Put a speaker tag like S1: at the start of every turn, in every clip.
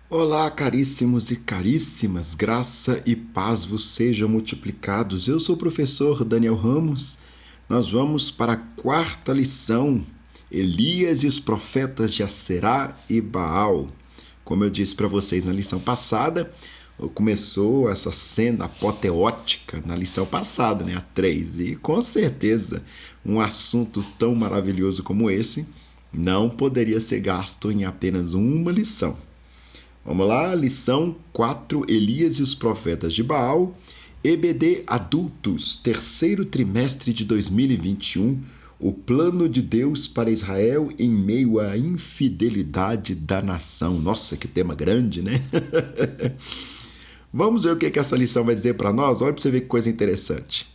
S1: Olá, caríssimos e caríssimas, graça e paz vos sejam multiplicados. Eu sou o professor Daniel Ramos. Nós vamos para a quarta lição, Elias e os profetas de Aserá e Baal. Como eu disse para vocês na lição passada, começou essa cena apoteótica na lição passada, né, a 3, e com certeza um assunto tão maravilhoso como esse não poderia ser gasto em apenas uma lição. Vamos lá, lição 4, Elias e os profetas de Baal, EBD Adultos, terceiro trimestre de 2021, o plano de Deus para Israel em meio à infidelidade da nação. Nossa, que tema grande, né? Vamos ver o que essa lição vai dizer para nós? Olha para você ver que coisa interessante.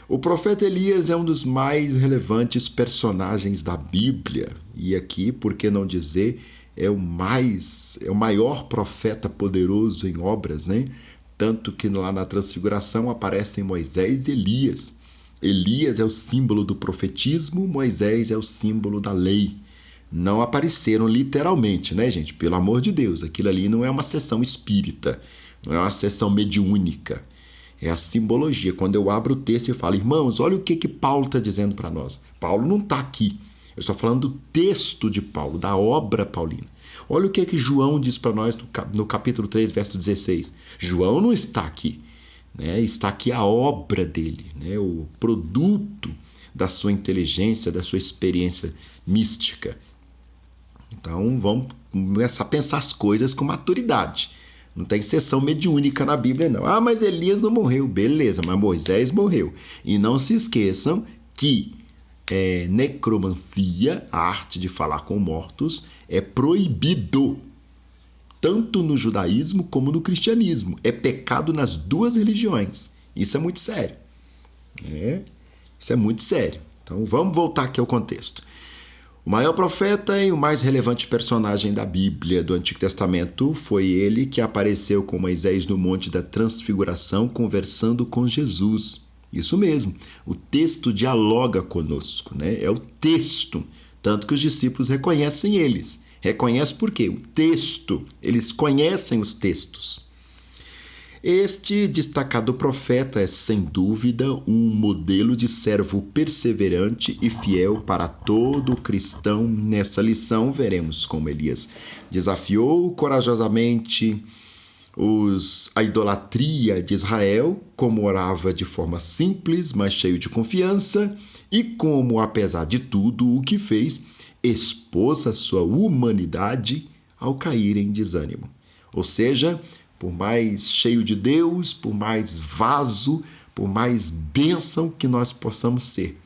S1: O profeta Elias é um dos mais relevantes personagens da Bíblia. E aqui, por que não dizer, é o maior profeta poderoso em obras, né? Tanto que lá na Transfiguração aparecem Moisés e Elias. Elias é o símbolo do profetismo, Moisés é o símbolo da lei. Não apareceram literalmente, né, gente? Pelo amor de Deus, aquilo ali não é uma sessão espírita, não é uma sessão mediúnica. É a simbologia. Quando eu abro o texto e falo, irmãos, olha o que Paulo está dizendo para nós. Paulo não está aqui. Eu estou falando do texto de Paulo, da obra paulina. Olha o que João diz para nós no capítulo 3, verso 16. João não está aqui, né? Está aqui a obra dele, né? O produto da sua inteligência, da sua experiência mística. Então vamos começar a pensar as coisas com maturidade. Não tem sessão mediúnica na Bíblia, não. Ah, mas Elias não morreu. Beleza, mas Moisés morreu. E não se esqueçam que necromancia, a arte de falar com mortos, é proibido, tanto no judaísmo como no cristianismo. É pecado nas duas religiões. Isso é muito sério. Isso é muito sério. Então vamos voltar aqui ao contexto. O maior profeta e o mais relevante personagem da Bíblia do Antigo Testamento foi ele que apareceu com Moisés no Monte da Transfiguração conversando com Jesus. Isso mesmo, o texto dialoga conosco, né? É o texto, tanto que os discípulos reconhecem eles. Reconhecem por quê? O texto, eles conhecem os textos. Este destacado profeta é, sem dúvida, um modelo de servo perseverante e fiel para todo cristão. Nessa lição, veremos como Elias desafiou corajosamente a idolatria de Israel, como orava de forma simples, mas cheio de confiança, e como, apesar de tudo o que fez, expôs a sua humanidade ao cair em desânimo. Ou seja, por mais cheio de Deus, por mais vaso, por mais bênção que nós possamos ser,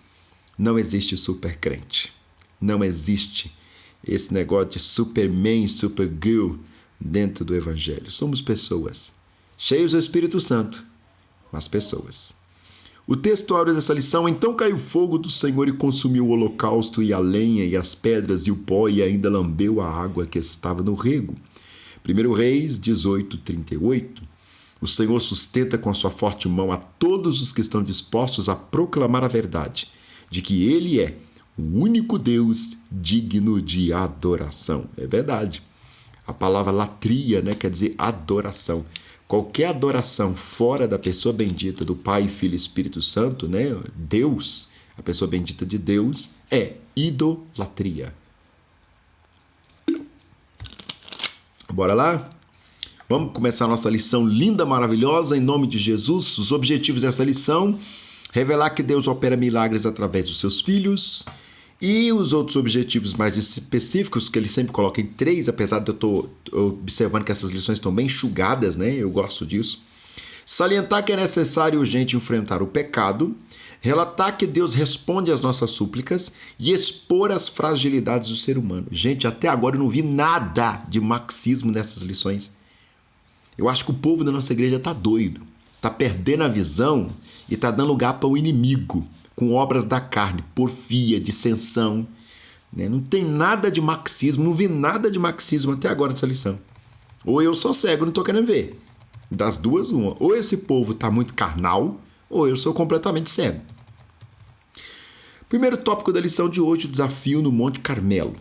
S1: não existe supercrente. Não existe esse negócio de superman, supergirl dentro do Evangelho. Somos pessoas, cheios do Espírito Santo, mas pessoas. O texto áureo dessa lição: então caiu o fogo do Senhor e consumiu o holocausto e a lenha e as pedras e o pó e ainda lambeu a água que estava no rego. 1 Reis 18:38. O Senhor sustenta com a sua forte mão a todos os que estão dispostos a proclamar a verdade, de que Ele é o único Deus digno de adoração. É verdade. A palavra latria, né, quer dizer adoração. Qualquer adoração fora da pessoa bendita do Pai, Filho e Espírito Santo, né, Deus, a pessoa bendita de Deus, é idolatria. Bora lá? Vamos começar a nossa lição linda, maravilhosa, em nome de Jesus. Os objetivos dessa lição: revelar que Deus opera milagres através dos seus filhos. E os outros objetivos mais específicos, que ele sempre coloca em 3, apesar de eu estar observando que essas lições estão bem enxugadas, né? Eu gosto disso. Salientar que é necessário e urgente enfrentar o pecado, relatar que Deus responde às nossas súplicas e expor as fragilidades do ser humano. Gente, até agora eu não vi nada de marxismo nessas lições. Eu acho que o povo da nossa igreja está doido, está perdendo a visão e está dando lugar para o inimigo, com obras da carne, porfia, dissensão. Né? Não tem nada de marxismo, não vi nada de marxismo até agora nessa lição. Ou eu sou cego, não estou querendo ver. Das duas, uma. Ou esse povo está muito carnal, ou eu sou completamente cego. Primeiro tópico da lição de hoje, o desafio no Monte Carmelo.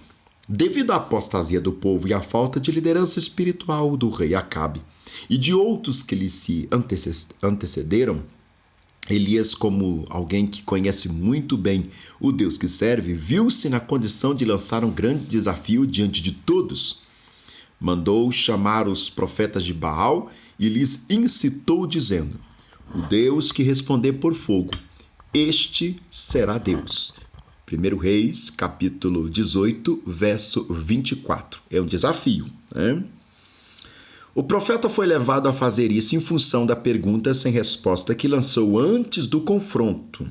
S1: Devido à apostasia do povo e à falta de liderança espiritual do rei Acabe e de outros que lhe se antecederam, Elias, como alguém que conhece muito bem o Deus que serve, viu-se na condição de lançar um grande desafio diante de todos. Mandou chamar os profetas de Baal e lhes incitou, dizendo: o Deus que responder por fogo, este será Deus. 1 Reis, capítulo 18, verso 24. É um desafio, né? O profeta foi levado a fazer isso em função da pergunta sem resposta que lançou antes do confronto.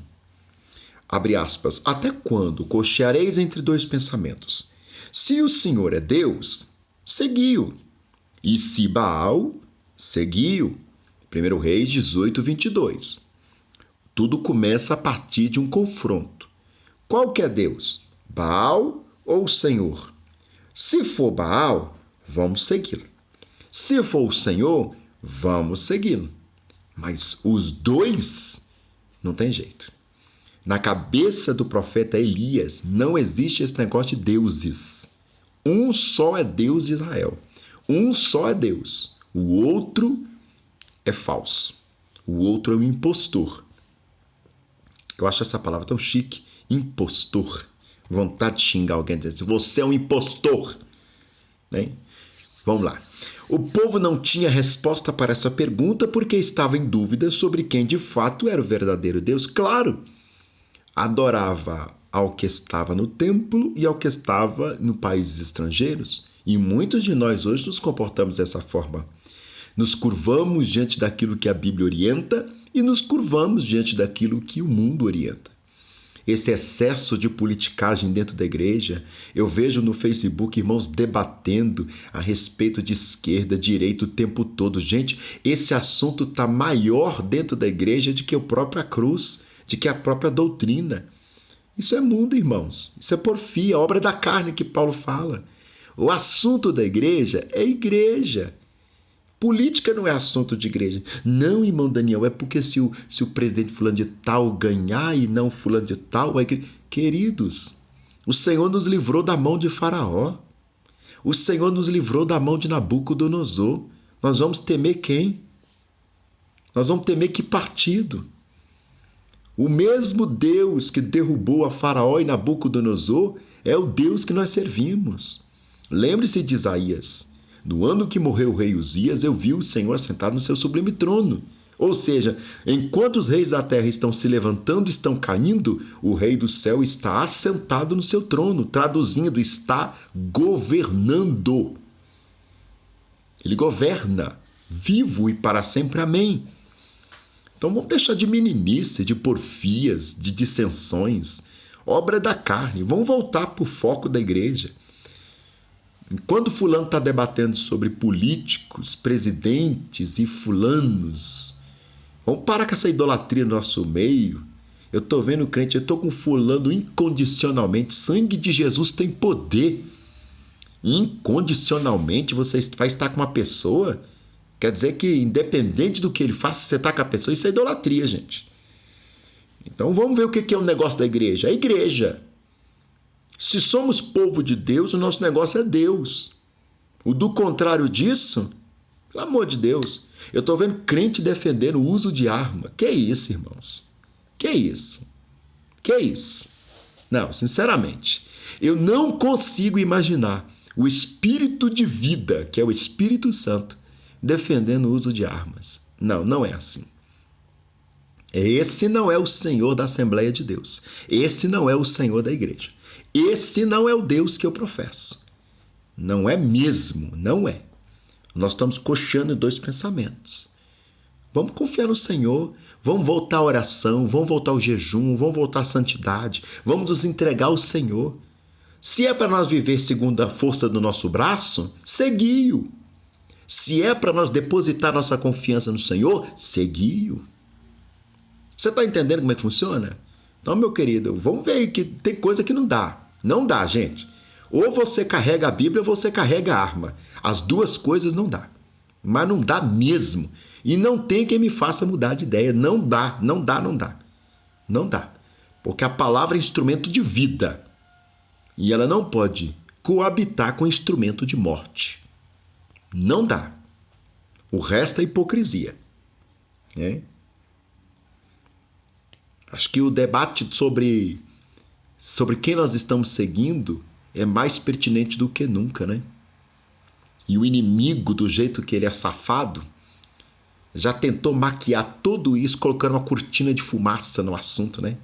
S1: Abre aspas. Até quando cocheareis entre dois pensamentos? Se o Senhor é Deus, segui-o. E se Baal, segui-o. 1 Reis 18, 22. Tudo começa a partir de um confronto. Qual que é Deus? Baal ou o Senhor? Se for Baal, vamos segui-lo. Se for o Senhor, vamos segui-lo. Mas os dois não tem jeito. Na cabeça do profeta Elias não existe esse negócio de deuses. Um só é Deus de Israel. Um só é Deus. O outro é falso. O outro é um impostor. Eu acho essa palavra tão chique. Impostor. Vontade de xingar alguém dizendo assim, você é um impostor. Bem, vamos lá. O povo não tinha resposta para essa pergunta porque estava em dúvida sobre quem de fato era o verdadeiro Deus. Claro, adorava ao que estava no templo e ao que estava em países estrangeiros. E muitos de nós hoje nos comportamos dessa forma. Nos curvamos diante daquilo que a Bíblia orienta e nos curvamos diante daquilo que o mundo orienta. Esse excesso de politicagem dentro da igreja, eu vejo no Facebook irmãos debatendo a respeito de esquerda, direita o tempo todo. Gente, esse assunto está maior dentro da igreja do que a própria cruz, do que a própria doutrina. Isso é mundo, irmãos. Isso é porfia, obra da carne que Paulo fala. O assunto da igreja é igreja. Política não é assunto de igreja. Não, irmão Daniel, é porque se o presidente fulano de tal ganhar e não fulano de tal... Queridos, o Senhor nos livrou da mão de Faraó. O Senhor nos livrou da mão de Nabucodonosor. Nós vamos temer quem? Nós vamos temer que partido? O mesmo Deus que derrubou a Faraó e Nabucodonosor é o Deus que nós servimos. Lembre-se de Isaías. No ano que morreu o rei Uzias, eu vi o Senhor assentado no seu sublime trono. Ou seja, enquanto os reis da terra estão se levantando, estão caindo, o rei do céu está assentado no seu trono, traduzindo, está governando. Ele governa, vivo e para sempre. Amém. Então vamos deixar de meninice, de porfias, de dissensões, obra da carne. Vamos voltar para o foco da igreja. Enquanto fulano está debatendo sobre políticos, presidentes e fulanos, vamos parar com essa idolatria no nosso meio. Eu estou vendo crente, eu estou com fulano incondicionalmente. Sangue de Jesus tem poder. Incondicionalmente você vai estar com uma pessoa, quer dizer que independente do que ele faça, você está com a pessoa, isso é idolatria, gente. Então vamos ver o que é o negócio da igreja. A igreja. Se somos povo de Deus, o nosso negócio é Deus. O do contrário disso, pelo amor de Deus, eu estou vendo crente defendendo o uso de arma. Que isso, irmãos? Que isso? Que isso? Não, sinceramente, eu não consigo imaginar o espírito de vida, que é o Espírito Santo, defendendo o uso de armas. Não, não é assim. Esse não é o Senhor da Assembleia de Deus. Esse não é o Senhor da igreja. Esse não é o Deus que eu professo. Não é mesmo, não é. Nós estamos coxando em dois pensamentos. Vamos confiar no Senhor, vamos voltar à oração, vamos voltar ao jejum, vamos voltar à santidade, vamos nos entregar ao Senhor. Se é para nós viver segundo a força do nosso braço, segui-o. Se é para nós depositar nossa confiança no Senhor, segui-o. Você está entendendo como é que funciona? Então, meu querido, vamos ver que tem coisa que não dá. Não dá, gente. Ou você carrega a Bíblia ou você carrega a arma. As duas coisas não dá. Mas não dá mesmo. E não tem quem me faça mudar de ideia. Não dá, não dá, não dá. Não dá. Porque a palavra é instrumento de vida. E ela não pode coabitar com instrumento de morte. Não dá. O resto é hipocrisia. Né? Acho que o debate sobre quem nós estamos seguindo é mais pertinente do que nunca, né? E o inimigo, do jeito que ele é safado, já tentou maquiar tudo isso colocando uma cortina de fumaça no assunto, né?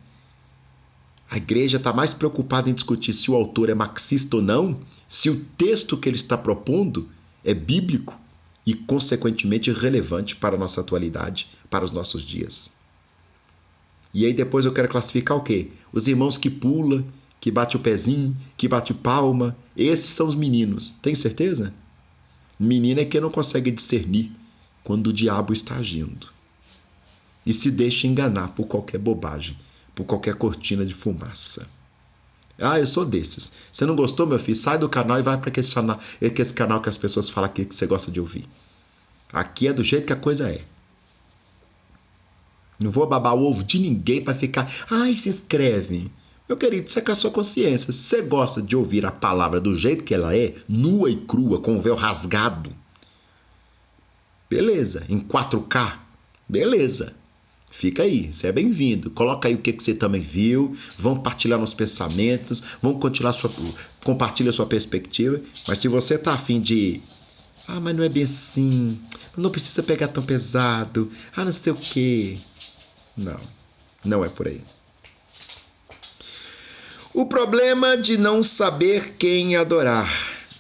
S1: A igreja está mais preocupada em discutir se o autor é marxista ou não, se o texto que ele está propondo é bíblico e, consequentemente, relevante para a nossa atualidade, para os nossos dias. E aí depois eu quero classificar o quê? Os irmãos que pulam, que bate o pezinho, que bate palma, esses são os meninos. Tem certeza? Menino é quem não consegue discernir quando o diabo está agindo. E se deixa enganar por qualquer bobagem, por qualquer cortina de fumaça. Ah, eu sou desses. Você não gostou, meu filho? Sai do canal e vai para esse canal que as pessoas falam aqui que você gosta de ouvir. Aqui é do jeito que a coisa é. Não vou babar o ovo de ninguém para ficar... Ai, se inscreve. Meu querido, isso é com a sua consciência. Se você gosta de ouvir a palavra do jeito que ela é, nua e crua, com o véu rasgado, beleza. Em 4K, beleza. Fica aí, você é bem-vindo. Coloca aí o que você também viu. Vamos partilhar nos pensamentos. Vamos compartilhar a sua perspectiva. Mas se você tá afim de... Ah, mas não é bem assim. Não precisa pegar tão pesado. Ah, não sei o quê. Não é por aí. O problema de não saber quem adorar.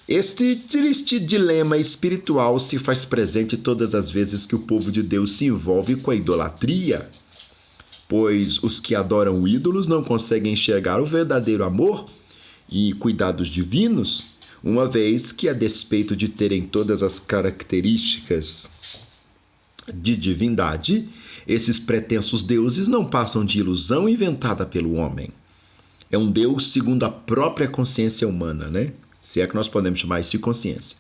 S1: Este triste dilema espiritual se faz presente todas as vezes que o povo de Deus se envolve com a idolatria, pois os que adoram ídolos não conseguem enxergar o verdadeiro amor e cuidados divinos, uma vez que, a despeito de terem todas as características de divindade, esses pretensos deuses não passam de ilusão inventada pelo homem. É um Deus segundo a própria consciência humana, né? Se é que nós podemos chamar isso de consciência.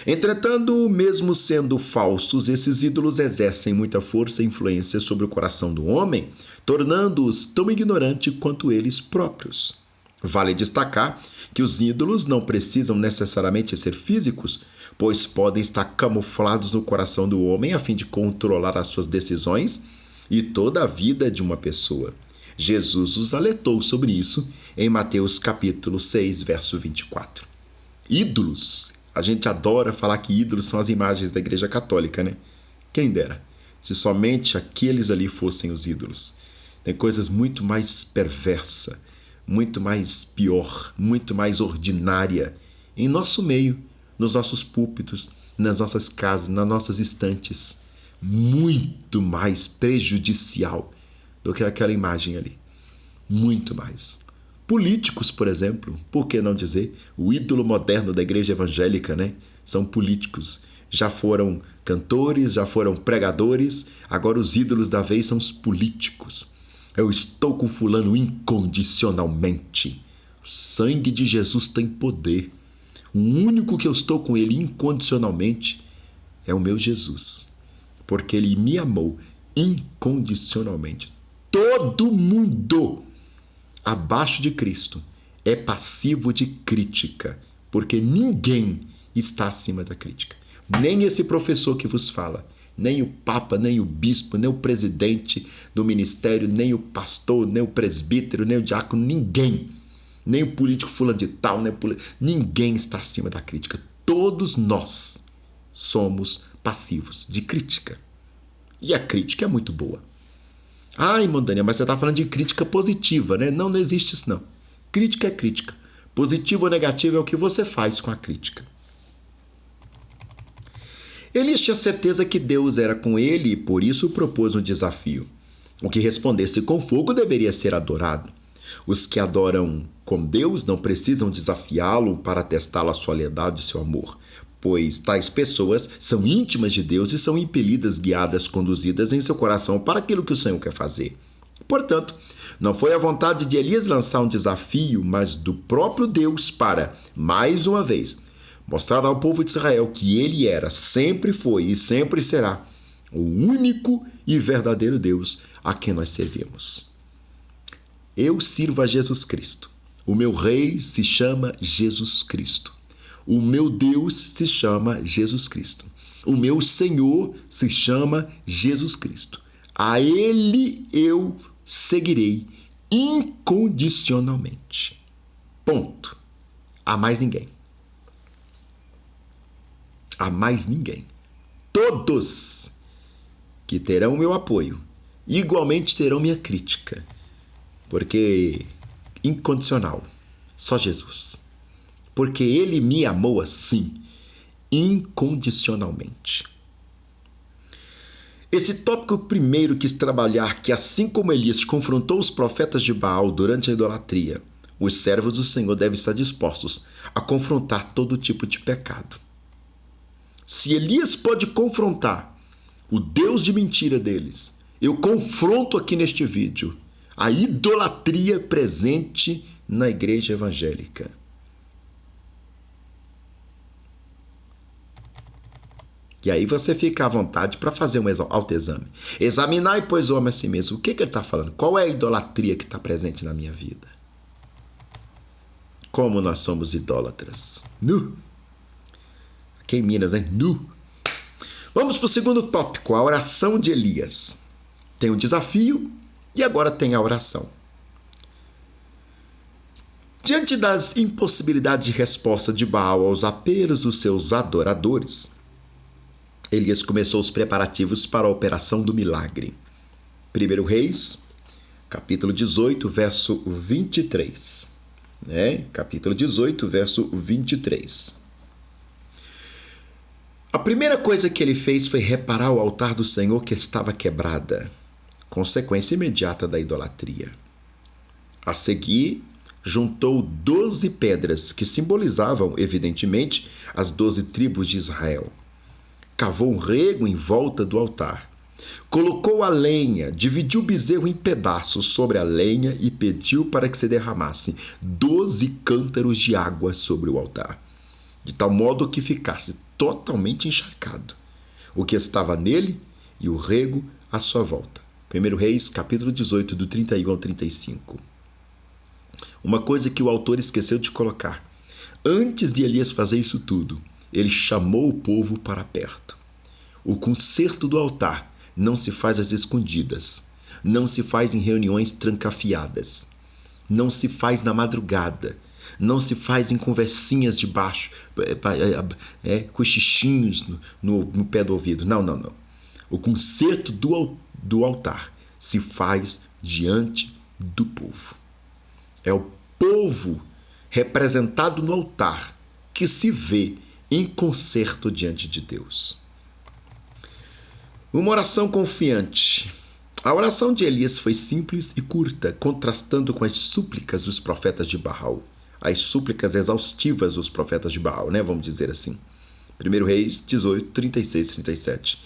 S1: Entretanto, mesmo sendo falsos, esses ídolos exercem muita força e influência sobre o coração do homem, tornando-os tão ignorantes quanto eles próprios. Vale destacar que os ídolos não precisam necessariamente ser físicos, pois podem estar camuflados no coração do homem a fim de controlar as suas decisões e toda a vida de uma pessoa. Jesus os alertou sobre isso em Mateus capítulo 6, verso 24. Ídolos. A gente adora falar que ídolos são as imagens da Igreja Católica, né? Quem dera, se somente aqueles ali fossem os ídolos. Tem coisas muito mais perversa, muito mais pior, muito mais ordinária em nosso meio, nos nossos púlpitos, nas nossas casas, nas nossas estantes. Muito mais prejudicial do que aquela imagem ali. Muito mais. Políticos, por exemplo, por que não dizer? O ídolo moderno da igreja evangélica, né? São políticos. Já foram cantores, já foram pregadores, agora os ídolos da vez são os políticos. Eu estou com fulano incondicionalmente. O sangue de Jesus tem poder. O único que eu estou com ele incondicionalmente é o meu Jesus. Porque ele me amou incondicionalmente. Todo mundo abaixo de Cristo é passivo de crítica, porque ninguém está acima da crítica. Nem esse professor que vos fala, nem o Papa, nem o Bispo, nem o presidente do ministério, nem o pastor, nem o presbítero, nem o diácono, ninguém. Nem o político fulano de tal, ninguém está acima da crítica. Todos nós somos passivos de crítica. E a crítica é muito boa. Ah, irmão Daniel, mas você está falando de crítica positiva, né? Não existe isso não. Crítica é crítica. Positivo ou negativo é o que você faz com a crítica. Elias tinha certeza que Deus era com ele e por isso propôs um desafio. O que respondesse com fogo deveria ser adorado. Os que adoram com Deus não precisam desafiá-lo para testá-lo a soledade de seu amor, pois tais pessoas são íntimas de Deus e são impelidas, guiadas, conduzidas em seu coração para aquilo que o Senhor quer fazer. Portanto, não foi a vontade de Elias lançar um desafio, mas do próprio Deus para, mais uma vez, mostrar ao povo de Israel que ele era, sempre foi e sempre será o único e verdadeiro Deus a quem nós servimos. Eu sirvo a Jesus Cristo, O meu rei se chama Jesus Cristo. O meu Deus se chama Jesus Cristo. O meu Senhor se chama Jesus Cristo. A Ele eu seguirei incondicionalmente. Ponto. A mais ninguém. A mais ninguém. Todos que terão meu apoio, igualmente terão minha crítica. Porque incondicional, só Jesus. Porque Ele me amou assim, incondicionalmente. Esse tópico primeiro quis trabalhar que, assim como Elias confrontou os profetas de Baal durante a idolatria, os servos do Senhor devem estar dispostos a confrontar todo tipo de pecado. Se Elias pode confrontar o Deus de mentira deles, eu confronto aqui neste vídeo a idolatria presente na igreja evangélica. E aí você fica à vontade para fazer um autoexame. Examinai, pois, o homem a si mesmo. O que ele está falando? Qual é a idolatria que está presente na minha vida? Como nós somos idólatras. Nu! Aqui em Minas, né? Nu! Vamos para o segundo tópico, a oração de Elias. Tem um desafio e agora tem a oração. Diante das impossibilidades de resposta de Baal aos apelos dos seus adoradores, Elias começou os preparativos para a operação do milagre. 1 Reis, capítulo 18, verso 23. Capítulo 18, verso 23. A primeira coisa que ele fez foi reparar o altar do Senhor que estava quebrada, consequência imediata da idolatria. A seguir, juntou 12 pedras que simbolizavam, evidentemente, as 12 tribos de Israel. Cavou um rego em volta do altar. Colocou a lenha, dividiu o bezerro em pedaços sobre a lenha e pediu para que se derramassem 12 cântaros de água sobre o altar, de tal modo que ficasse totalmente encharcado o que estava nele e o rego à sua volta. 1 Reis, capítulo 18, do 31 ao 35. Uma coisa que o autor esqueceu de colocar. Antes de Elias fazer isso tudo, ele chamou o povo para perto. O conserto do altar não se faz às escondidas, não se faz em reuniões trancafiadas, não se faz na madrugada, não se faz em conversinhas de baixo, cochichinhos no pé do ouvido. Não. O conserto do altar se faz diante do povo. É o povo representado no altar que se vê em conserto diante de Deus. Uma oração confiante. A oração de Elias foi simples e curta, contrastando com as súplicas dos profetas de Baal. As súplicas exaustivas dos profetas de Baal, vamos dizer assim. 1 Reis 18, 36, 37.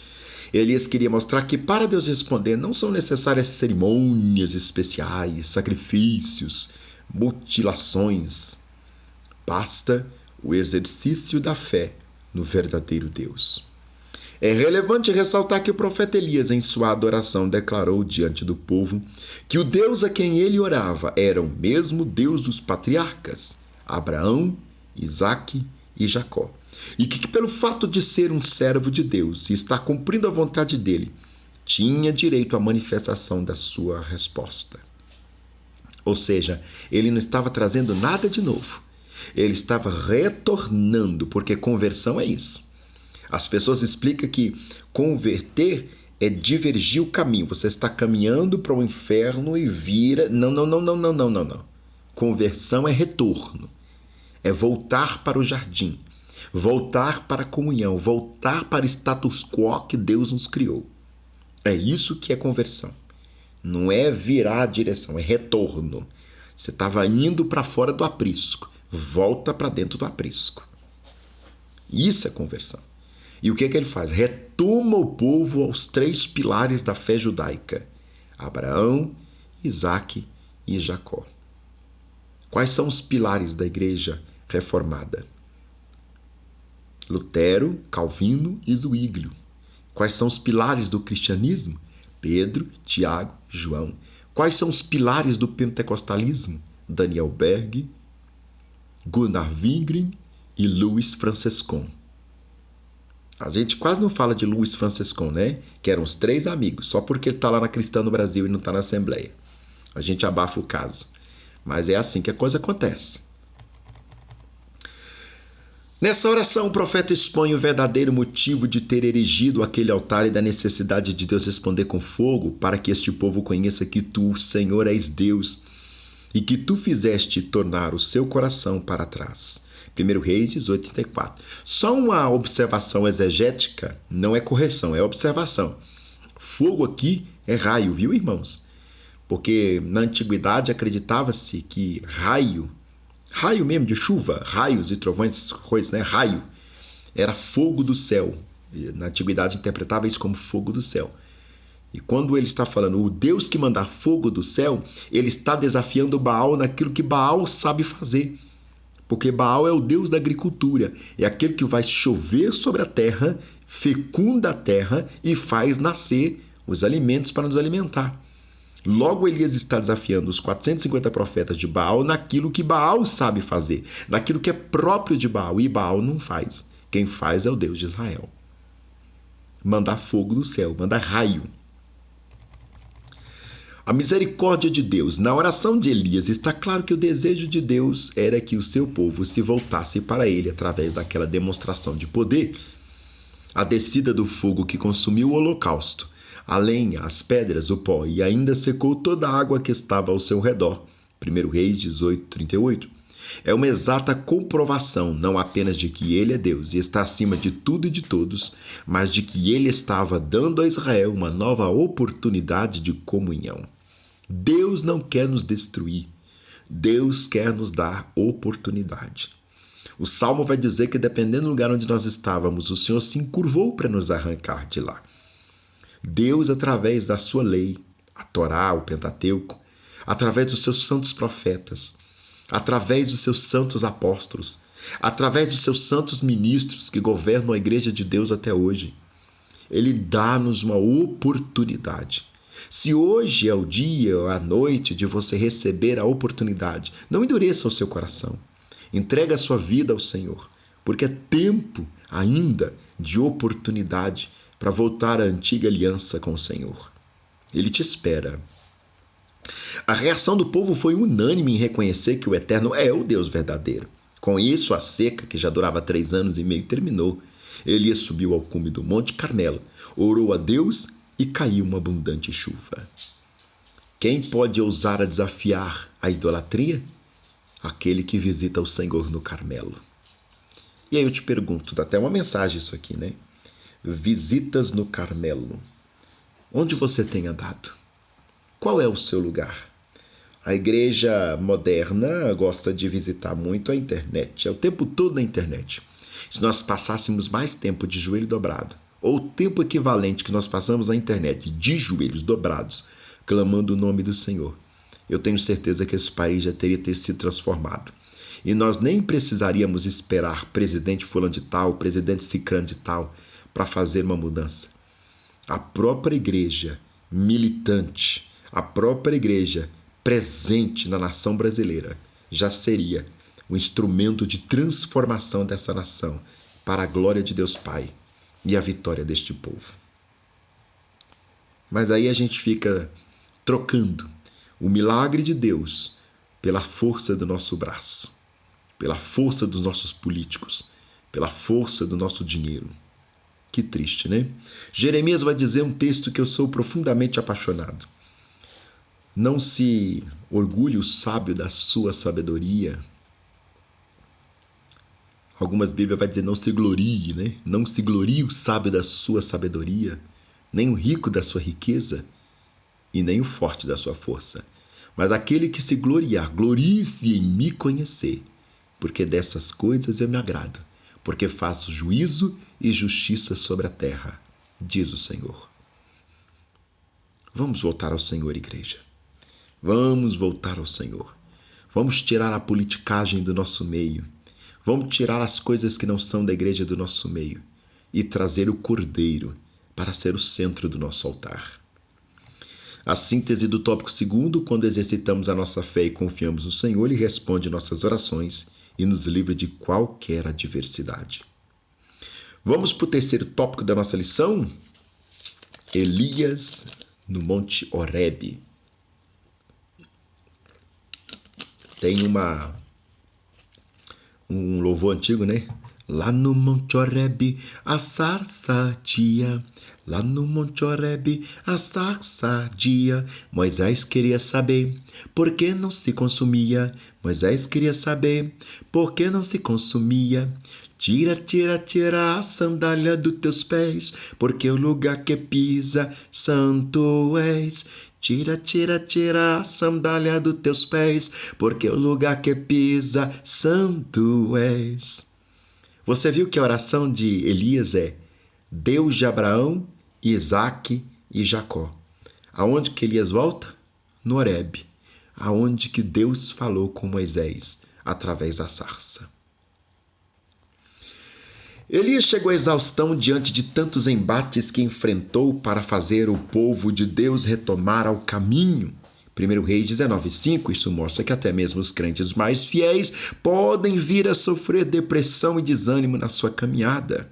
S1: Elias queria mostrar que para Deus responder não são necessárias cerimônias especiais, sacrifícios, mutilações. Basta o exercício da fé no verdadeiro Deus. É relevante ressaltar que o profeta Elias, em sua adoração, declarou diante do povo que o Deus a quem ele orava era o mesmo Deus dos patriarcas, Abraão, Isaque e Jacó, e que pelo fato de ser um servo de Deus e estar cumprindo a vontade dele, tinha direito à manifestação da sua resposta. Ou seja, ele não estava trazendo nada de novo. Ele estava retornando, porque conversão é isso. As pessoas explicam que converter é divergir o caminho. Você está caminhando para o inferno e vira... Não. Conversão é retorno. É voltar para o jardim. Voltar para a comunhão. Voltar para o status quo que Deus nos criou. É isso que é conversão. Não é virar a direção, é retorno. Você estava indo para fora do aprisco. Volta para dentro do aprisco. Isso é conversão. E o que ele faz? Retoma o povo aos 3 pilares da fé judaica: Abraão, Isaque e Jacó. Quais são os pilares da igreja reformada? Lutero, Calvino e Zwinglio. Quais são os pilares do cristianismo? Pedro, Tiago, João. Quais são os pilares do pentecostalismo? Daniel Berg, Gunnar Wingren e Louis Francescon. A gente quase não fala de Louis Francescon, né? Que eram os 3 amigos, só porque ele está lá na Cristã no Brasil e não está na Assembleia. A gente abafa o caso. Mas é assim que a coisa acontece. Nessa oração, o profeta expõe o verdadeiro motivo de ter erigido aquele altar e da necessidade de Deus responder com fogo para que este povo conheça que tu, Senhor, és Deus e que tu fizeste tornar o seu coração para trás. 1 Reis 18:34. Só uma observação exegética, não é correção, é observação. Fogo aqui é raio, viu, irmãos? Porque na antiguidade acreditava-se que raio mesmo de chuva, raios e trovões, essas coisas, né? Raio era fogo do céu. Na antiguidade interpretava isso como fogo do céu. E quando ele está falando o Deus que mandar fogo do céu, ele está desafiando Baal naquilo que Baal sabe fazer. Porque Baal é o Deus da agricultura, é aquele que vai chover sobre a terra, fecunda a terra e faz nascer os alimentos para nos alimentar. Logo, Elias está desafiando os 450 profetas de Baal naquilo que Baal sabe fazer, naquilo que é próprio de Baal, e Baal não faz. Quem faz é o Deus de Israel. Mandar fogo do céu, mandar raio. A misericórdia de Deus. Na oração de Elias, está claro que o desejo de Deus era que o seu povo se voltasse para ele através daquela demonstração de poder. A descida do fogo que consumiu o holocausto, a lenha, as pedras, o pó, e ainda secou toda a água que estava ao seu redor. 1 Reis 18:38. É uma exata comprovação, não apenas de que ele é Deus e está acima de tudo e de todos, mas de que ele estava dando a Israel uma nova oportunidade de comunhão. Deus não quer nos destruir. Deus quer nos dar oportunidade. O Salmo vai dizer que, dependendo do lugar onde nós estávamos, o Senhor se encurvou para nos arrancar de lá. Deus, através da sua lei, a Torá, o Pentateuco, através dos seus santos profetas, através dos seus santos apóstolos, através dos seus santos ministros que governam a Igreja de Deus até hoje, ele dá-nos uma oportunidade. Se hoje é o dia ou a noite de você receber a oportunidade, não endureça o seu coração. Entregue a sua vida ao Senhor, porque é tempo ainda de oportunidade para voltar à antiga aliança com o Senhor. Ele te espera. A reação do povo foi unânime em reconhecer que o Eterno é o Deus verdadeiro. Com isso, a seca, que já durava 3 anos e meio, terminou. Elias subiu ao cume do Monte Carmelo, orou a Deus e caiu uma abundante chuva. Quem pode ousar a desafiar a idolatria? Aquele que visita o Senhor no Carmelo. E aí eu te pergunto, dá até uma mensagem isso aqui, né? Visitas no Carmelo. Onde você tem andado? Qual é o seu lugar? A igreja moderna gosta de visitar muito a internet. É o tempo todo na internet. Se nós passássemos mais tempo de joelho dobrado, ou o tempo equivalente que nós passamos na internet de joelhos dobrados, clamando o nome do Senhor, eu tenho certeza que esse país já teria sido transformado. E nós nem precisaríamos esperar presidente fulano de tal, presidente cicrano de tal, para fazer uma mudança. A própria igreja militante, a própria igreja presente na nação brasileira já seria o instrumento de transformação dessa nação para a glória de Deus Pai e a vitória deste povo. Mas aí a gente fica trocando o milagre de Deus pela força do nosso braço, pela força dos nossos políticos, pela força do nosso dinheiro. Que triste, né? Jeremias vai dizer um texto que eu sou profundamente apaixonado. Não se orgulhe o sábio da sua sabedoria. Algumas Bíblias vai dizer não se glorie, né? Não se glorie o sábio da sua sabedoria, nem o rico da sua riqueza e nem o forte da sua força. Mas aquele que se gloriar, glorie-se em me conhecer, porque dessas coisas eu me agrado, porque faço juízo e justiça sobre a terra, diz o Senhor. Vamos voltar ao Senhor, igreja. Vamos voltar ao Senhor. Vamos tirar a politicagem do nosso meio. Vamos tirar as coisas que não são da igreja do nosso meio e trazer o Cordeiro para ser o centro do nosso altar. A síntese do tópico segundo: quando exercitamos a nossa fé e confiamos no Senhor, Ele responde nossas orações e nos livra de qualquer adversidade. Vamos para o terceiro tópico da nossa lição: Elias no Monte Horebe. Tem um louvor antigo, né? Lá no Monte Horebe a sarça ardia. Lá no Monte Horebe a sarça ardia. Moisés queria saber por que não se consumia. Moisés queria saber por que não se consumia. Tira, tira, tira a sandália dos teus pés, porque o lugar que pisa santo és. Tira, tira, tira a sandália dos teus pés, porque o lugar que pisa santo és. Você viu que a oração de Elias é Deus de Abraão, Isaque e Jacó. Aonde que Elias volta? No Horebe, aonde que Deus falou com Moisés através da sarça. Elias chegou à exaustão diante de tantos embates que enfrentou para fazer o povo de Deus retomar ao caminho. 1 Reis 19:5, isso mostra que até mesmo os crentes mais fiéis podem vir a sofrer depressão e desânimo na sua caminhada,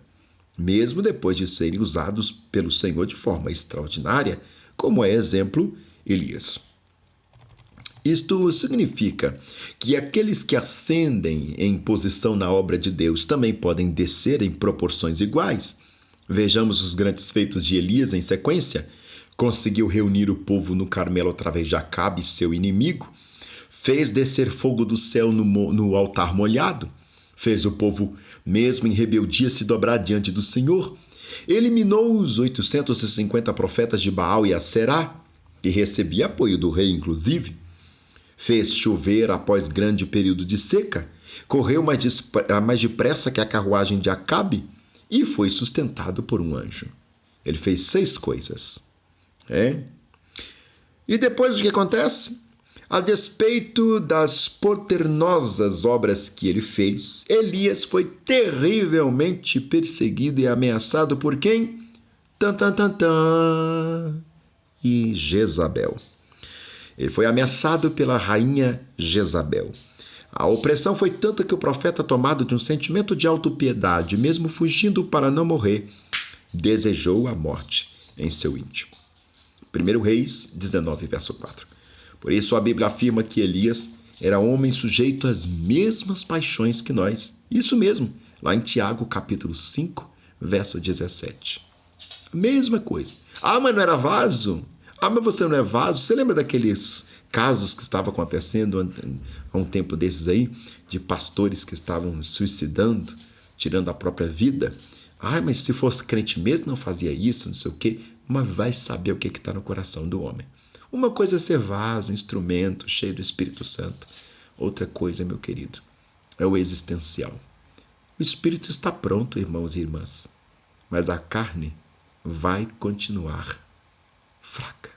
S1: mesmo depois de serem usados pelo Senhor de forma extraordinária, como é exemplo Elias. Isto significa que aqueles que ascendem em posição na obra de Deus também podem descer em proporções iguais. Vejamos os grandes feitos de Elias em sequência. Conseguiu reunir o povo no Carmelo através de Acabe, seu inimigo. Fez descer fogo do céu no altar molhado. Fez o povo, mesmo em rebeldia, se dobrar diante do Senhor. Eliminou os 850 profetas de Baal e Aserá, e recebia apoio do rei, inclusive. Fez chover após grande período de seca, correu mais depressa que a carruagem de Acabe e foi sustentado por um anjo. Ele fez 6 coisas. E depois o que acontece? A despeito das poderosas obras que ele fez, Elias foi terrivelmente perseguido e ameaçado por quem? E Jezabel. Ele foi ameaçado pela rainha Jezabel. A opressão foi tanta que o profeta, tomado de um sentimento de autopiedade, mesmo fugindo para não morrer, desejou a morte em seu íntimo. 1 Reis 19, verso 4. Por isso a Bíblia afirma que Elias era homem sujeito às mesmas paixões que nós. Isso mesmo, lá em Tiago, capítulo 5, verso 17. Mesma coisa. Mas não era vaso? Mas você não é vaso? Você lembra daqueles casos que estavam acontecendo há um tempo desses aí, de pastores que estavam suicidando, tirando a própria vida? Mas se fosse crente mesmo não fazia isso, não sei o quê. Mas vai saber o que está no coração do homem. Uma coisa é ser vaso, instrumento, cheio do Espírito Santo. Outra coisa, meu querido, é o existencial. O Espírito está pronto, irmãos e irmãs, mas a carne vai continuar fraca.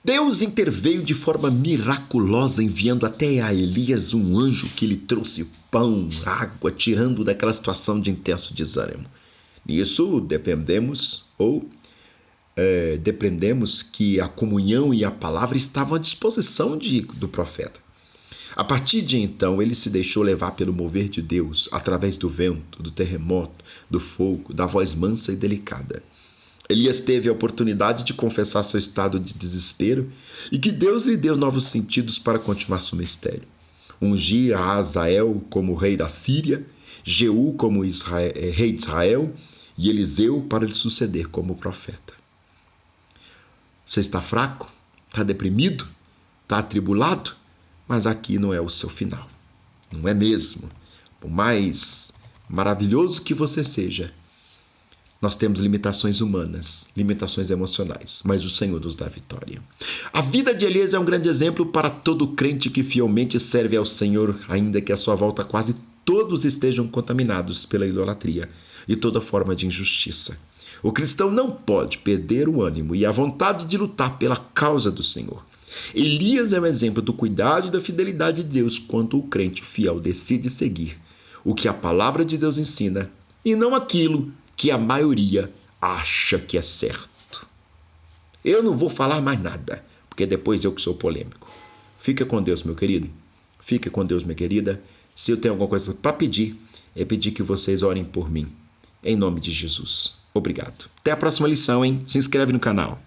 S1: Deus interveio de forma miraculosa, enviando até a Elias um anjo que lhe trouxe pão, água, tirando daquela situação de intenso desânimo. Nisso dependemos que a comunhão e a palavra estavam à disposição do profeta. A partir de então, ele se deixou levar pelo mover de Deus, através do vento, do terremoto, do fogo, da voz mansa e delicada. Elias teve a oportunidade de confessar seu estado de desespero e que Deus lhe deu novos sentidos para continuar seu mistério. Ungia Azael como rei da Síria, Jeú como rei de Israel e Eliseu para lhe suceder como profeta. Você está fraco? Está deprimido? Está atribulado? Mas aqui não é o seu final. Não é mesmo? Por mais maravilhoso que você seja, nós temos limitações humanas, limitações emocionais, mas o Senhor nos dá vitória. A vida de Elias é um grande exemplo para todo crente que fielmente serve ao Senhor, ainda que à sua volta quase todos estejam contaminados pela idolatria e toda forma de injustiça. O cristão não pode perder o ânimo e a vontade de lutar pela causa do Senhor. Elias é um exemplo do cuidado e da fidelidade de Deus quando o crente fiel decide seguir o que a palavra de Deus ensina e não aquilo que a maioria acha que é certo. Eu não vou falar mais nada, porque depois eu que sou polêmico. Fica com Deus, meu querido. Fica com Deus, minha querida. Se eu tenho alguma coisa para pedir, é pedir que vocês orem por mim. Em nome de Jesus. Obrigado. Até a próxima lição, hein? Se inscreve no canal.